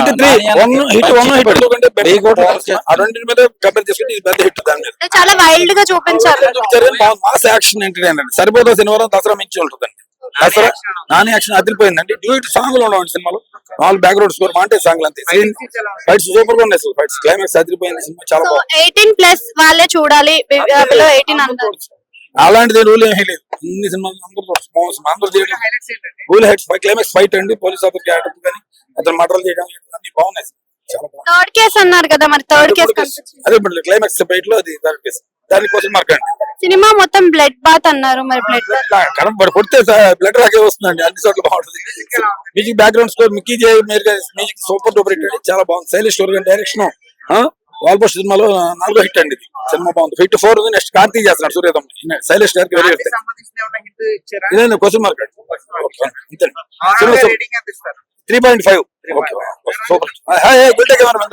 93 hit 1 hit 2 కంటే ఆ రెండింటి మీద కంపేర్ చేసుకుంటే ఇది పెద్ద హిట్ దాని మీద. చాలా వైల్డ్ గా చూపించారు. మాస్ యాక్షన్ ఎంటర్టైనర్ సరిపోతా శనివారం దసరా మించి ఉంటుందండి. దసరా నాని యాక్షన్ అదిరిపోయిందండి. డ్యూట్ సాంగ్ లో ఉండవండి సినిమాలో, వాళ్ళు బ్యాక్గ్రౌండ్ స్కోర్ మాంటే సాంగ్ అంతే. ఫైట్స్ సూపర్ గా ఉన్నాయి, ఫైట్స్ క్లైమాక్స్ అదిరిపోయింది. సినిమా చాలా బాగుంది. 18+ వాళ్ళే చూడాలి, 18 అంటారు. అలాంటిది రూల్ ఏమీ లేదు. అన్ని సినిమాలు అందరూ రూల్ హెడ్స్ క్లైమాక్స్ ఫైట్ అండి, పోలీస్ ఆఫీసర్ క్యారెక్టర్ కానీ అతను మర్డర్ చేయడం అన్ని బాగున్నాయి. చాలా బాగుంది. థర్డ్ కేసు అన్నారు కదా, మరి థర్డ్ కేసు అదే క్లైమాక్స్ ఫైట్ లో అది థర్డ్ కేసు, దానికోసం మార్క్ అండి. సినిమా మొత్తం బ్లడ్ బాత్ అన్నారు, మరి బ్లడ్ కరెక్ట్ కొడితే బ్లడ్ రాకే వస్తుందండి. అన్ని చోట్ల బాగుంటుంది. మ్యూజిక్ బ్యాక్గ్రౌండ్ స్కోర్ మిక్కీ జే మ్యూజిక్ సూపర్ డూపర్ హిట్ అండి, చాలా బాగుంది. శైలేష్ స్టోర్ డైరెక్షన్ ఆల్మోస్ట్ సినిమాలో 4వ హిట్ అండి. ఇది సినిమా బాగుంది. హిట్ 4 ఉంది. నెక్స్ట్ కార్తీక్ చేస్తున్నాడు సూర్యతం. శైలేష్ గారికి వెరీ హిట్. ఇదే క్వశ్చన్ మార్క్ అండి. 3.5 సూపర్. Good day camera.